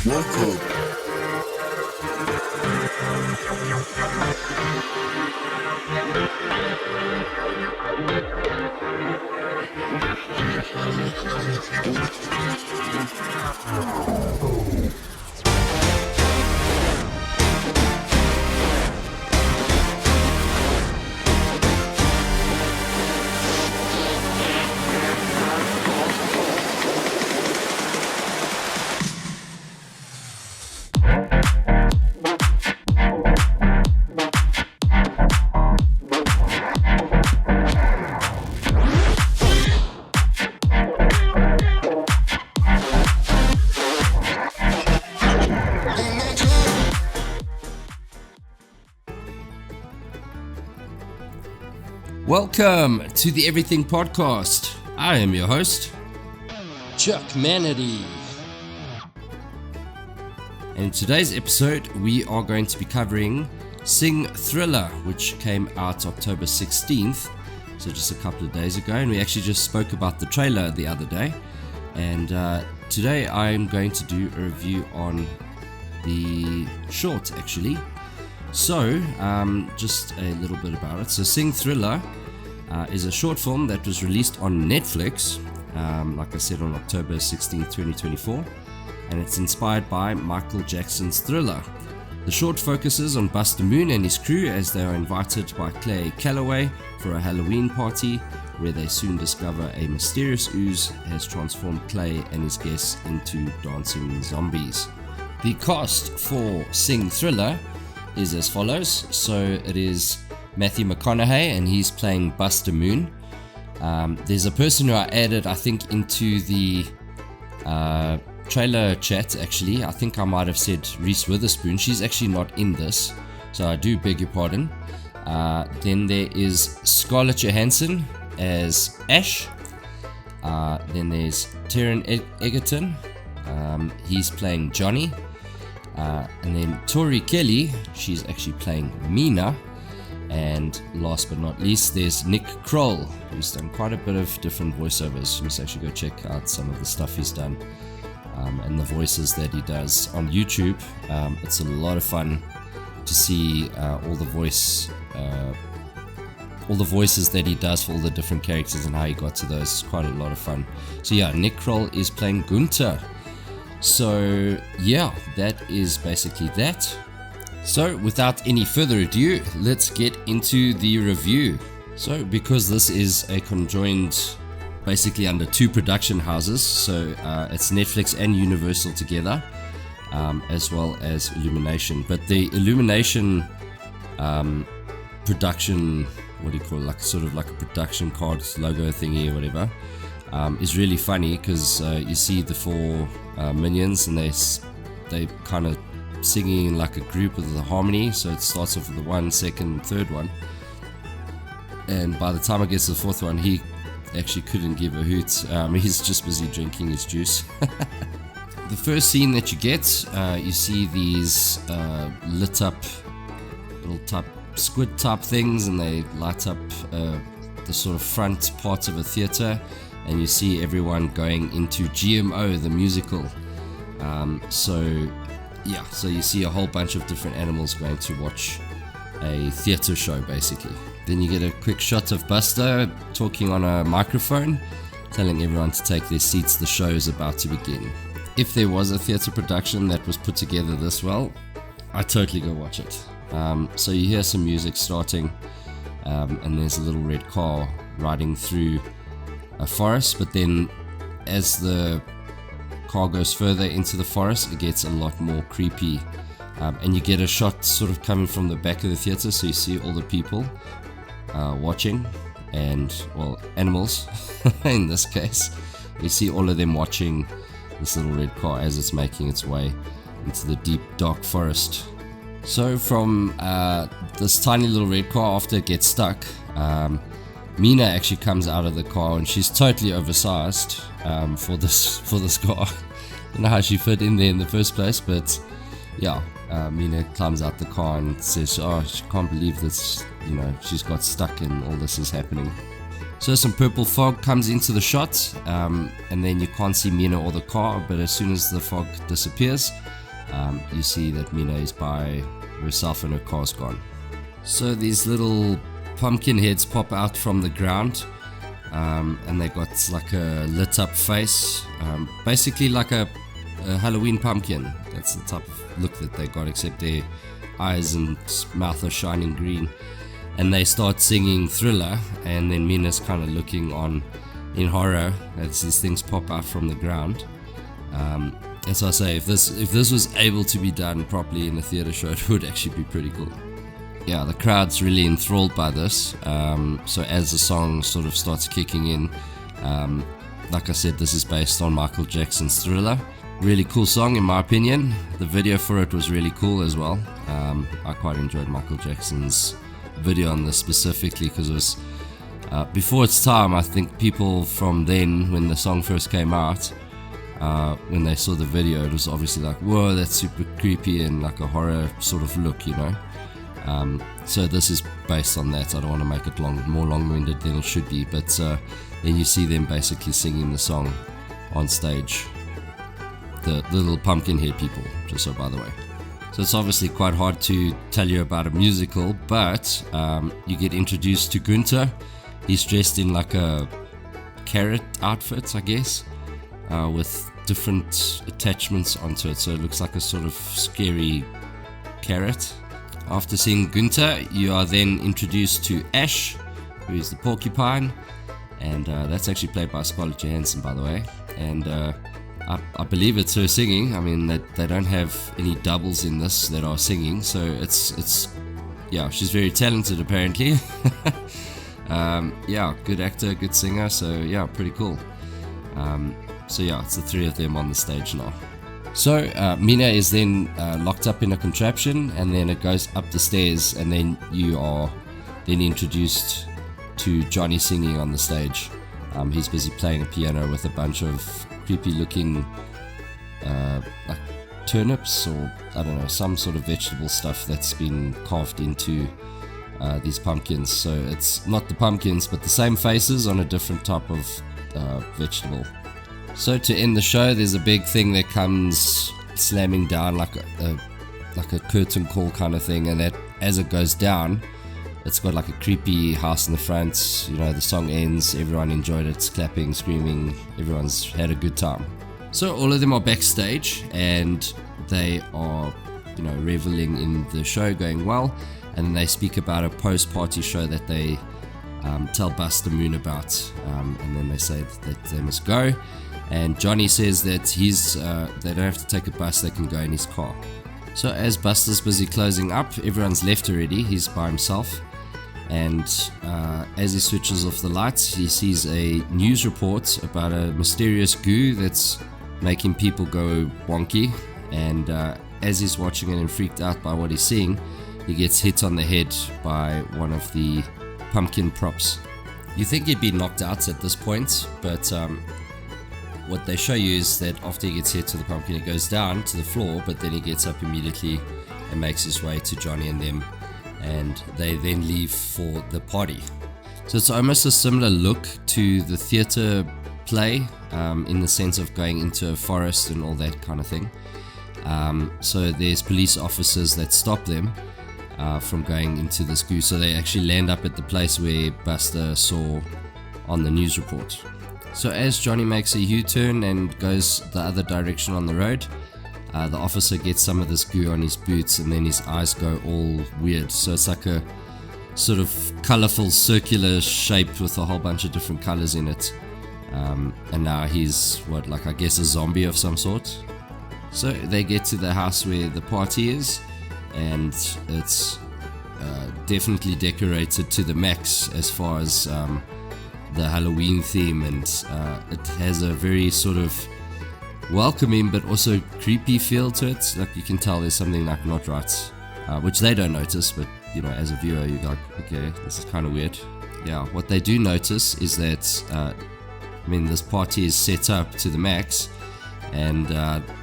Welcome. Welcome to the Everything Podcast. I am your host, Chuck Manity. And in today's episode, we are going to be covering Sing Thriller, which came out October 16th, so just a couple of days ago. And we actually just spoke about the trailer the other day. And today I'm going to do a review on the short, actually. So, just a little bit about it. So, Sing Thriller is a short film that was released on Netflix, like I said, on October 16, 2024, and it's inspired by Michael Jackson's Thriller. The short focuses on Buster Moon and his crew as they are invited by Clay Calloway for a Halloween party, where they soon discover a mysterious ooze has transformed Clay and his guests into dancing zombies. The cast for Sing Thriller is as follows. So it is Matthew McConaughey, and he's playing Buster Moon. There's a person who I added, I think, into the trailer chat, actually. I think I might have said Reese Witherspoon. She's actually not in this, so I do beg your pardon. Then there is Scarlett Johansson as Ash. Then there's Taron Egerton. He's playing Johnny. And then Tori Kelly, she's actually playing Mina. And last but not least, there's Nick Kroll, who's done quite a bit of different voiceovers. You must actually go check out some of the stuff he's done, and the voices that he does on YouTube. It's a lot of fun to see all the voices that he does for all the different characters and how he got to those. It's quite a lot of fun. So yeah, Nick Kroll is playing Gunther. So yeah, that is basically that. So without any further ado, let's get into the review. So because this is a conjoined, basically under two production houses, so it's Netflix and Universal together, as well as Illumination. But the Illumination production, what do you call it, like sort of like a production card logo thingy or whatever, is really funny because you see the four minions and they kind of singing in like a group with the harmony. So it starts off with the 1, 2nd, 3rd one, and by the time it gets to the 4th one, he actually couldn't give a hoot. He's just busy drinking his juice. The first scene that you get, you see these lit up little type squid type things, and they light up the sort of front part of a theater, and you see everyone going into GMO, the musical. So you see a whole bunch of different animals going to watch a theater show, basically. Then you get a quick shot of Buster talking on a microphone, telling everyone to take their seats, the show is about to begin. If there was a theater production that was put together this well, I'd totally go watch it. So you hear some music starting, and there's a little red car riding through a forest, but then as the car goes further into the forest, it gets a lot more creepy, and you get a shot sort of coming from the back of the theater, so you see all the people watching, and well, animals in this case. You see all of them watching this little red car as it's making its way into the deep dark forest. So from this tiny little red car, after it gets stuck, Mina actually comes out of the car, and she's totally oversized for this car. I don't know how she fit in there in the first place, but yeah, Mina climbs out the car and says, "Oh, she can't believe this. She's got stuck and all this is happening." So some purple fog comes into the shot, and then you can't see Mina or the car, but as soon as the fog disappears, you see that Mina is by herself and her car's gone. So these little pumpkin heads pop out from the ground, and they got like a lit up face, basically like a Halloween pumpkin. That's the type of look that they got, except their eyes and mouth are shining green. And they start singing Thriller, and then Mina's kind of looking on in horror as these things pop out from the ground. As I say, if this was able to be done properly in a theatre show, it would actually be pretty cool. Yeah, the crowd's really enthralled by this. So as the song sort of starts kicking in, like I said, this is based on Michael Jackson's Thriller. Really cool song in my opinion. The video for it was really cool as well. I quite enjoyed Michael Jackson's video on this specifically because it was before its time. I think people from then, when the song first came out, when they saw the video, it was obviously like, whoa, that's super creepy and like a horror sort of look, you know. So this is based on that. I don't want to make it more long-winded than it should be, but then you see them basically singing the song on stage, the little pumpkin head people, just so by the way. So it's obviously quite hard to tell you about a musical, but you get introduced to Gunther. He's dressed in like a carrot outfit, I guess, with different attachments onto it, so it looks like a sort of scary carrot. After seeing Gunther, you are then introduced to Ash, who is the porcupine, and that's actually played by Scarlett Johansson, by the way. And I believe it's her singing. I mean, they don't have any doubles in this that are singing, so it's yeah, she's very talented apparently. Yeah, good actor, good singer, so yeah, pretty cool. So yeah, it's the three of them on the stage now. So Mina is then locked up in a contraption, and then it goes up the stairs, and then you are then introduced to Johnny singing on the stage. He's busy playing a piano with a bunch of creepy looking like turnips, or I don't know, some sort of vegetable stuff that's been carved into these pumpkins. So it's not the pumpkins, but the same faces on a different type of vegetable. So to end the show, there's a big thing that comes slamming down like a curtain call kind of thing, and that as it goes down, it's got like a creepy house in the front. You know, the song ends, everyone enjoyed it, it's clapping, screaming, everyone's had a good time. So all of them are backstage and they are, you know, reveling in the show going well, and then they speak about a post-party show that they tell Buster Moon about, and then they say that they must go. And Johnny says that they don't have to take a bus, they can go in his car. So as Buster's busy closing up, everyone's left already, he's by himself. And as he switches off the lights, he sees a news report about a mysterious goo that's making people go wonky. And as he's watching it and freaked out by what he's seeing, he gets hit on the head by one of the pumpkin props. You think he'd be knocked out at this point, but what they show you is that after he gets hit to the pumpkin, he goes down to the floor, but then he gets up immediately and makes his way to Johnny and them, and they then leave for the party. So it's almost a similar look to the theatre play, in the sense of going into a forest and all that kind of thing. So there's police officers that stop them from going into this goo, so they actually land up at the place where Buster saw on the news report. So as Johnny makes a U-turn and goes the other direction on the road, the officer gets some of this goo on his boots, and then his eyes go all weird. So it's like a sort of colourful circular shape with a whole bunch of different colours in it. And now he's I guess a zombie of some sort. So they get to the house where the party is, and it's definitely decorated to the max as far as the Halloween theme, and it has a very sort of welcoming but also creepy feel to it. Like you can tell there's something like not right, which they don't notice, but you know, as a viewer you're like, okay, this is kind of weird. Yeah, what they do notice is that I mean, this party is set up to the max, and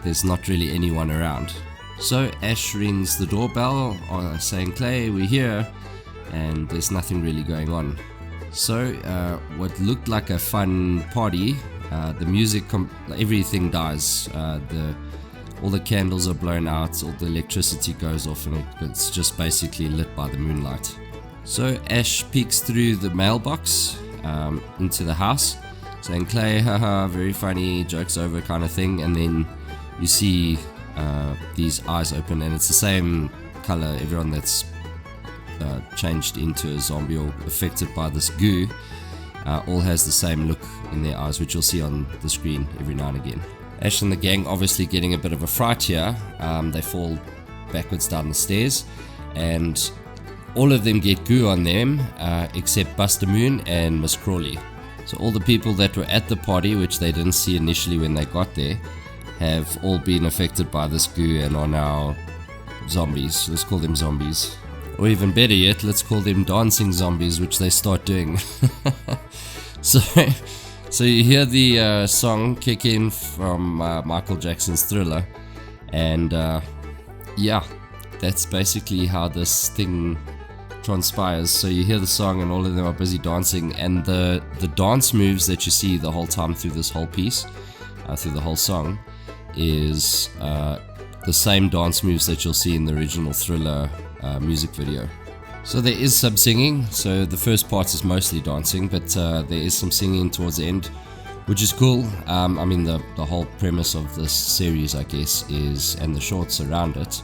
there's not really anyone around. So Ash rings the doorbell saying, "Clay, we're here," and there's nothing really going on. So what looked like a fun party, the music, everything dies. All the candles are blown out, all the electricity goes off, and it's just basically lit by the moonlight. So Ash peeks through the mailbox into the house, saying, "Clay, haha, very funny, joke's over," kind of thing. And then you see these eyes open, and it's the same color. Everyone that's changed into a zombie or affected by this goo all has the same look in their eyes, which you'll see on the screen every now and again. Ash and the gang obviously getting a bit of a fright here. They fall backwards down the stairs, and all of them get goo on them except Buster Moon and Miss Crawley. So all the people that were at the party, which they didn't see initially when they got there, have all been affected by this goo and are now zombies. Let's call them zombies. Or even better yet, let's call them dancing zombies, which they start doing. So you hear the song kick in from Michael Jackson's Thriller, and yeah, that's basically how this thing transpires. So you hear the song and all of them are busy dancing, and the dance moves that you see the whole time through this whole piece, through the whole song, is the same dance moves that you'll see in the original Thriller music video. So there is some singing, so the first part is mostly dancing, but there is some singing towards the end, which is cool. I mean, the whole premise of this series, I guess, is, and the shorts around it,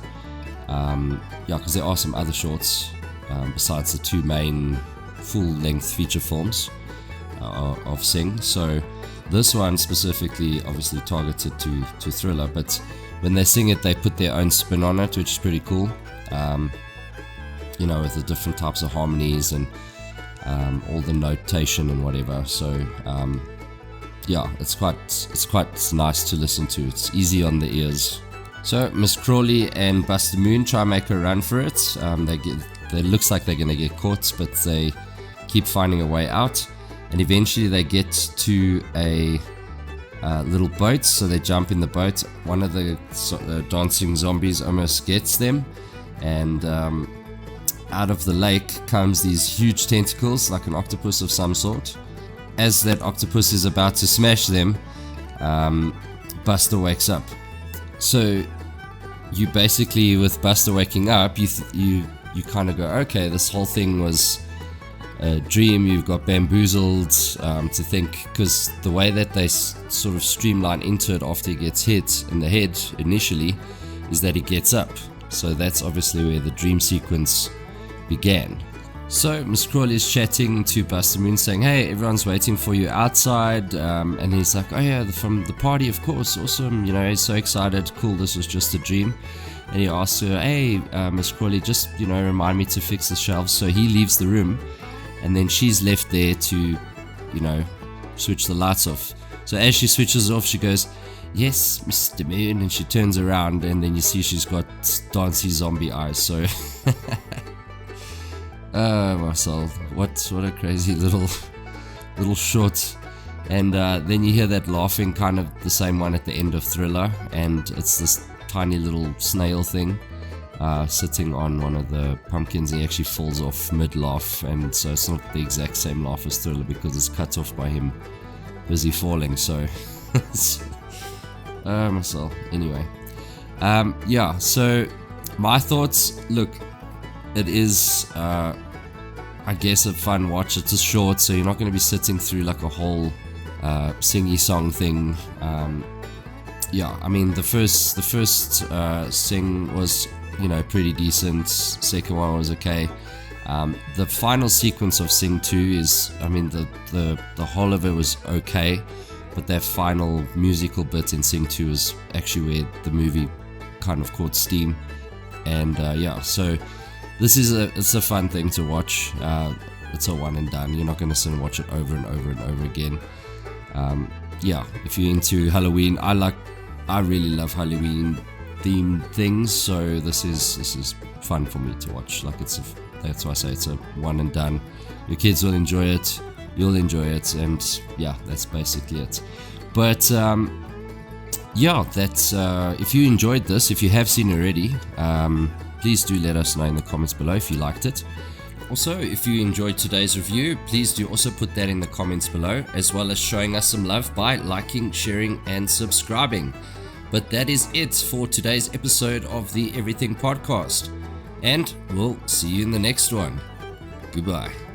yeah, because there are some other shorts besides the two main full-length feature films of Sing. So this one specifically obviously targeted to Thriller, but when they sing it, they put their own spin on it, which is pretty cool. You know, with the different types of harmonies and all the notation and whatever. So yeah, it's quite nice to listen to. It's easy on the ears. So Miss Crawley and Buster Moon try and make a run for it. It looks like they're gonna get caught, but they keep finding a way out, and eventually they get to a little boat. So they jump in the boat. One of the dancing zombies almost gets them, and out of the lake comes these huge tentacles, like an octopus of some sort. As that octopus is about to smash them, Buster wakes up. So you basically, with Buster waking up, you kind of go, okay, this whole thing was a dream. You've got bamboozled to think, because the way that they sort of streamline into it after he gets hit in the head initially is that he gets up. So that's obviously where the dream sequence began. So Miss Crawley is chatting to Buster Moon, saying, "Hey, everyone's waiting for you outside," and he's like, "Oh yeah, from the party, of course, awesome." You know, he's so excited. Cool, this was just a dream. And he asks her, "Hey, Miss Crawley, just remind me to fix the shelves." So he leaves the room, and then she's left there to, switch the lights off. So as she switches off, she goes, "Yes, Mr. Moon," and she turns around, and then you see she's got dancey zombie eyes. So. Marcel, what a crazy little short. And then you hear that laughing, kind of the same one at the end of Thriller, and it's this tiny little snail thing sitting on one of the pumpkins, and he actually falls off mid-laugh, and so it's not the exact same laugh as Thriller because it's cut off by him busy falling. So Marcel, anyway, yeah, so my thoughts, look, it is I guess a fun watch. It's short, so you're not going to be sitting through like a whole singy song thing. Yeah, I mean the first sing was pretty decent. Second one was okay. The final sequence of Sing 2 is, I mean the whole of it was okay, but that final musical bit in Sing 2 is actually where the movie kind of caught steam. And yeah, so it's a fun thing to watch. It's a one and done. You're not going to sit and watch it over and over and over again. Yeah, if you're into Halloween, I really love Halloween themed things, so this is fun for me to watch. Like that's why I say it's a one and done. Your kids will enjoy it, you'll enjoy it, and yeah, that's basically it. But yeah, that's if you enjoyed this, if you have seen it already, please do let us know in the comments below if you liked it. Also, if you enjoyed today's review, please do also put that in the comments below, as well as showing us some love by liking, sharing, and subscribing. But that is it for today's episode of the Everything Podcast, and we'll see you in the next one. Goodbye.